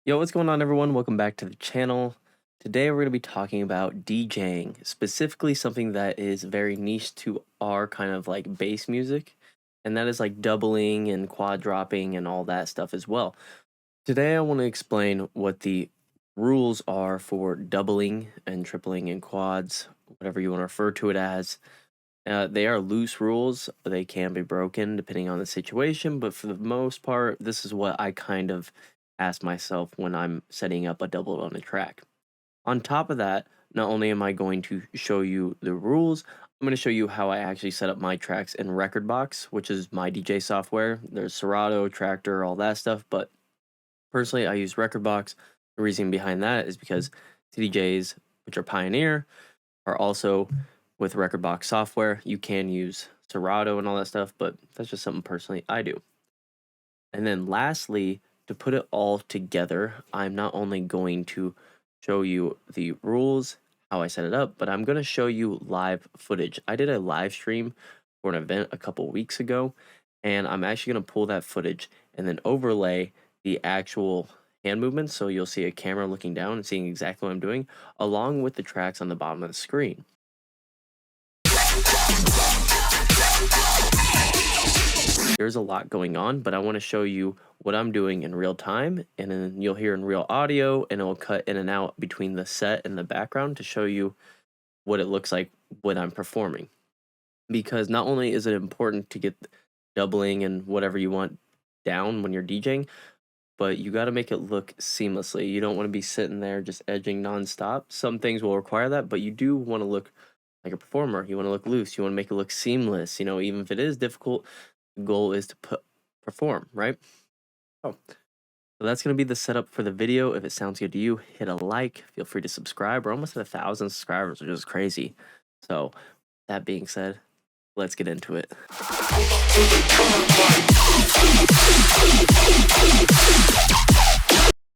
Yo, what's going on, everyone? Welcome back to the channel. Today we're going to be talking about DJing, specifically something that is very niche to our kind of like bass music, and that is like doubling and quad dropping and all that stuff as well. Today I want to explain what the rules are for doubling and tripling and quads, whatever you want to refer to it as. They are loose rules. They can be broken depending on the situation, but for the most part, this is what I kind of ask myself when I'm setting up a double on a track. On top of that, not only am I going to show you the rules, I'm going to show you how I actually set up my tracks in Rekordbox, which is my DJ software. There's Serato, Tractor, all that stuff, but personally I use Rekordbox. The reason behind that is because DJs, which are Pioneer, are also with Rekordbox software. You can use Serato and all that stuff, but that's just something personally I do. And then lastly, to put it all together, I'm not only going to show you the rules, how I set it up, but I'm going to show you live footage. I did a live stream for an event a couple weeks ago, and I'm actually going to pull that footage and then overlay the actual hand movements, so you'll see a camera looking down and seeing exactly what I'm doing, along with the tracks on the bottom of the screen. There's a lot going on, but I want to show you what I'm doing in real time, and then you'll hear in real audio, and it'll cut in and out between the set and the background to show you what it looks like when I'm performing. Because not only is it important to get doubling and whatever you want down when you're DJing, but you got to make it look seamlessly. You don't want to be sitting there just edging nonstop. Some things will require that, but you do want to look like a performer. You want to look loose. You want to make it look seamless. Even if it is difficult, the goal is to perform, right? So that's going to be the setup for the video. If it sounds good to you, hit a like. Feel free to subscribe. We're almost at 1,000 subscribers, which is crazy. So that being said, let's get into it.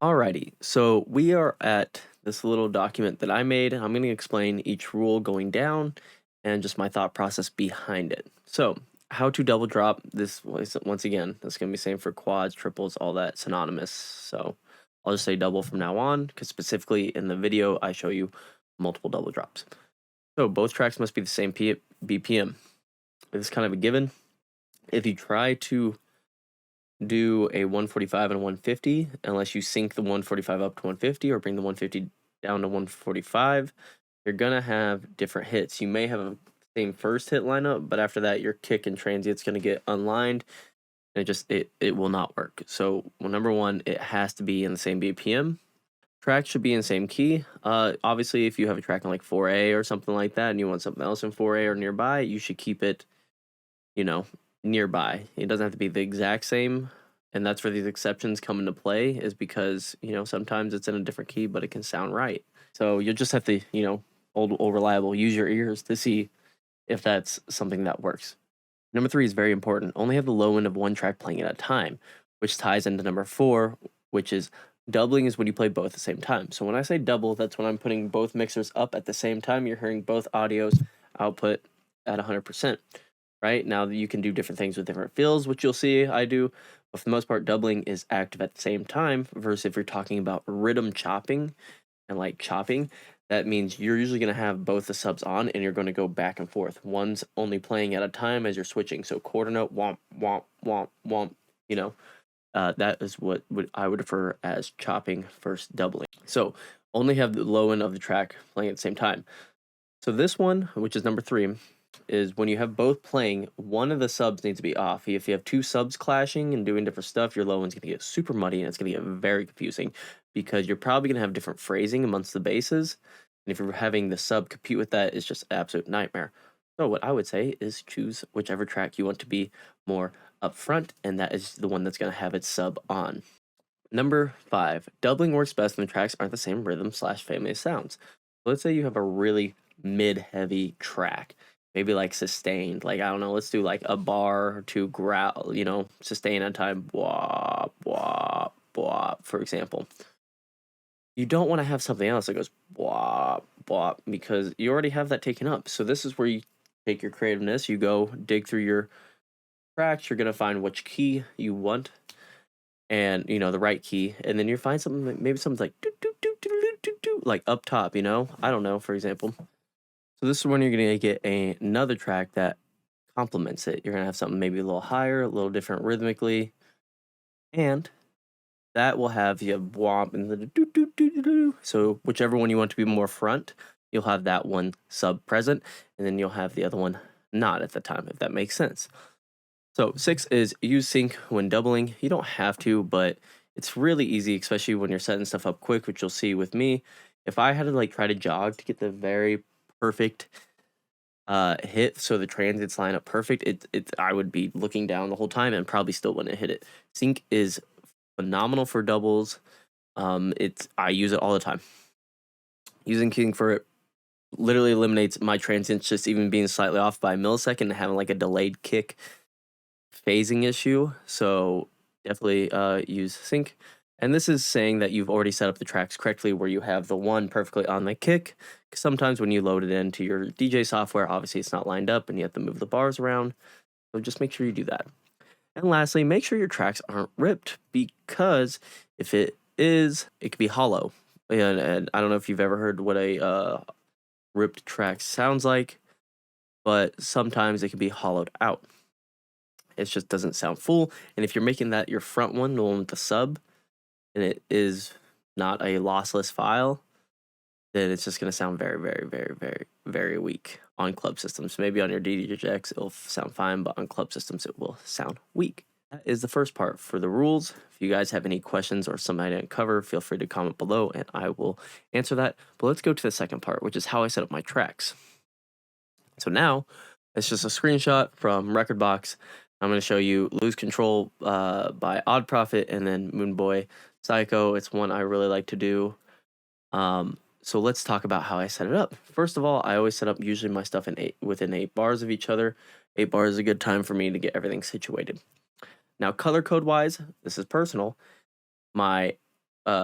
Alrighty, so we are at this little document that I made. I'm going to explain each rule going down and just my thought process behind it. So how to double drop this, once again, that's going to be the same for quads, triples, all that synonymous. So I'll just say double from now on, because specifically in the video I show you multiple double drops. So both tracks must be the same BPM. It's kind of a given. If you try to do a 145 and a 150, unless you sync the 145 up to 150 or bring the 150 down to 145, you're gonna have different hits. You may have a same first hit lineup, but after that your kick and transient's gonna get unlined, and it will not work. So number one, it has to be in the same BPM. Tracks should be in the same key. Obviously if you have a track in like 4A or something like that and you want something else in 4A or nearby, you should keep it nearby. It doesn't have to be the exact same, and that's where these exceptions come into play, is because sometimes it's in a different key but it can sound right. So you'll just have to old reliable, use your ears to see if that's something that works. Number 3 is very important. Only have the low end of one track playing at a time, which ties into number 4, which is doubling is when you play both at the same time. So when I say double, that's when I'm putting both mixers up at the same time. You're hearing both audios output at 100%. Right now you can do different things with different fills, which you'll see I do, but for the most part doubling is active at the same time. Versus if you're talking about rhythm chopping and like chopping, that means you're usually going to have both the subs on and you're going to go back and forth. One's only playing at a time as you're switching. So quarter note, womp, womp, womp, womp, that is what I would refer as chopping versus doubling. So only have the low end of the track playing at the same time. So this one, which is number 3, is when you have both playing, one of the subs needs to be off. If you have two subs clashing and doing different stuff, your low end's going to get super muddy and it's going to get very confusing, because you're probably going to have different phrasing amongst the basses. And if you're having the sub compete with that, it's just an absolute nightmare. So what I would say is choose whichever track you want to be more upfront, and that is the one that's going to have its sub on. Number 5, doubling works best when the tracks aren't the same rhythm/family of sounds. So let's say you have a really mid-heavy track, maybe like sustained, like I don't know, let's do like a bar or two growl, sustain at a time, blah blah blah, for example. You don't want to have something else that goes blah blah, because you already have that taken up. So this is where you take your creativeness, you go dig through your tracks, you're gonna find which key you want, and the right key, and then you find something maybe something's like doo, doo, doo, doo, doo, doo, doo, like up top, I don't know, for example. So this is when you're gonna get another track that complements it. You're gonna have something maybe a little higher, a little different rhythmically, and that will have the womp and the doo doo doo doo doo. So whichever one you want to be more front, you'll have that one sub present, and then you'll have the other one not at the time, if that makes sense. So 6 is use sync when doubling. You don't have to, but it's really easy, especially when you're setting stuff up quick, which you'll see with me. If I had to like try to jog to get the very perfect hit, so the transits line up perfect, I would be looking down the whole time and probably still wouldn't hit it. Sync is phenomenal for doubles. I use it all the time. Using sync for it literally eliminates my transients just even being slightly off by a millisecond and having like a delayed kick phasing issue. So definitely use sync. And this is saying that you've already set up the tracks correctly, where you have the one perfectly on the kick. Sometimes when you load it into your DJ software, obviously it's not lined up and you have to move the bars around. So just make sure you do that. And lastly, make sure your tracks aren't ripped, because if it is, it could be hollow. And I don't know if you've ever heard what a ripped track sounds like, but sometimes it can be hollowed out. It just doesn't sound full. And if you're making that your front one, the one with the sub, and it is not a lossless file, then it's just going to sound very, very, very, very, very weak on club systems. Maybe on your DJX it'll sound fine, but on club systems it will sound weak. That is the first part for the rules. If you guys have any questions or something I didn't cover, feel free to comment below and I will answer that. But let's go to the second part, which is how I set up my tracks. So now it's just a screenshot from Rekordbox. I'm going to show you Lose Control by oddprophet, and then Moonboy Psycho. It's one I really like to do. So let's talk about how I set it up. First of all, I always set up usually my stuff within 8 bars of each other. 8 bars is a good time for me to get everything situated. Now, color code wise, this is personal. My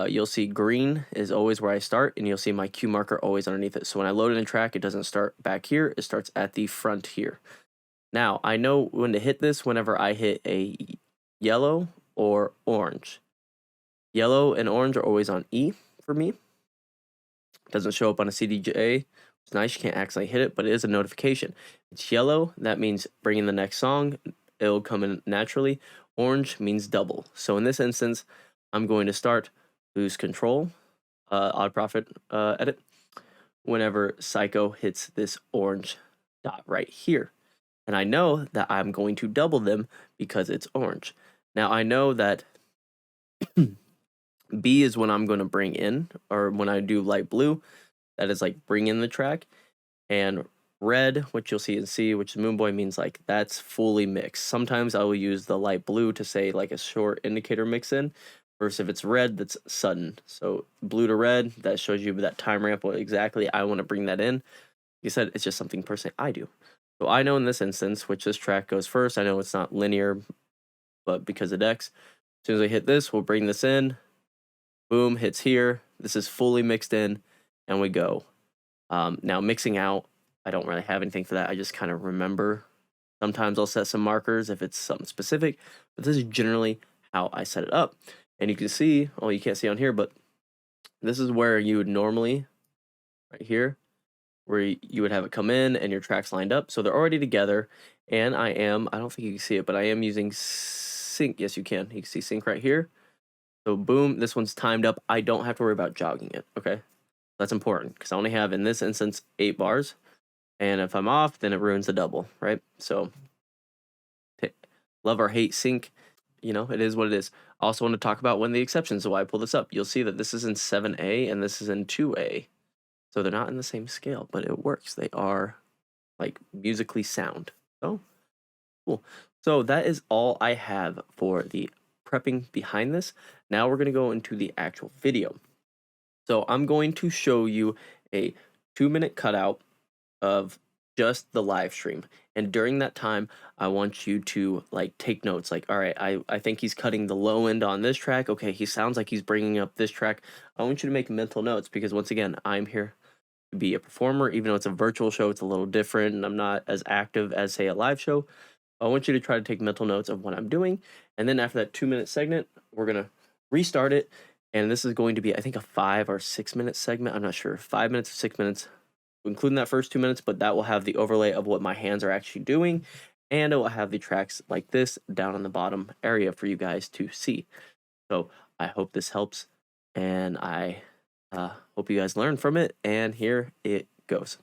you'll see green is always where I start, and you'll see my cue marker always underneath it. So when I load in a track, it doesn't start back here, it starts at the front here. Now, I know when to hit this whenever I hit a yellow or orange. Yellow and orange are always on E for me. It doesn't show up on a CDJ. It's nice, you can't accidentally hit it, but it is a notification. It's yellow, that means bring in the next song. It'll come in naturally. Orange means double. So in this instance, I'm going to start Lose Control, oddprophet edit, whenever Psycho hits this orange dot right here. And I know that I'm going to double them because it's orange. Now I know that B is when I'm going to bring in, or when I do light blue, that is like bring in the track. And red, which you'll see in C, which is Moonboy, means like that's fully mixed. Sometimes I will use the light blue to say like a short indicator mix in, versus if it's red, that's sudden. So blue to red, that shows you that time ramp, what exactly I want to bring that in. Like I said, it's just something personally I do. So I know in this instance, which this track goes first, I know it's not linear, but because of Dex, as soon as I hit this, we'll bring this in. Boom, hits here. This is fully mixed in, and we go. Now mixing out, I don't really have anything for that. I just kind of remember. Sometimes I'll set some markers if it's something specific, but this is generally how I set it up. And you can see, oh, you can't see on here, but this is where you would normally, right here, where you would have it come in and your tracks lined up. So they're already together, and I don't think you can see it, but I am using sync. Yes, you can. You can see sync right here. So boom, this one's timed up. I don't have to worry about jogging it, okay? That's important, because I only have, in this instance, 8 bars. And if I'm off, then it ruins the double, right? So love or hate sync, it is what it is. I also want to talk about when the exceptions, so why I pull this up. You'll see that this is in 7A and this is in 2A. So they're not in the same scale, but it works. They are like musically sound. So cool. So that is all I have for the prepping behind this. Now we're going to go into the actual video. So I'm going to show you a 2-minute cutout of just the live stream, and during that time I want you to like take notes, like, all right, I think he's cutting the low end on this track. Okay, he sounds like he's bringing up this track. I want you to make mental notes, because once again, I'm here to be a performer. Even though it's a virtual show, it's a little different and I'm not as active as, say, a live show. I want you to try to take mental notes of what I'm doing. And then after that 2-minute segment, we're going to restart it. And this is going to be, I think, a 5 or 6 minute segment. I'm not sure. 5 minutes or 6 minutes, including that first 2 minutes, but that will have the overlay of what my hands are actually doing. And it will have the tracks like this down on the bottom area for you guys to see. So I hope this helps. And I hope you guys learn from it. And here it goes.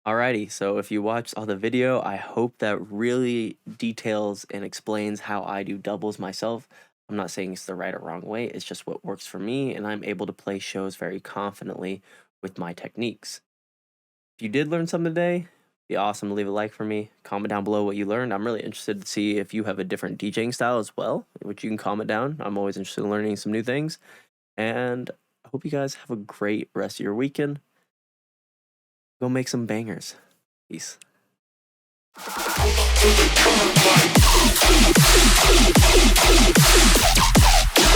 Alrighty, so if you watched all the video, I hope that really details and explains how I do doubles myself. I'm not saying it's the right or wrong way, it's just what works for me, and I'm able to play shows very confidently with my techniques. If you did learn something today, be awesome to leave a like for me. Comment down below what you learned. I'm really interested to see if you have a different DJing style as well, which you can comment down. I'm always interested in learning some new things. And I hope you guys have a great rest of your weekend. Go make some bangers. Peace.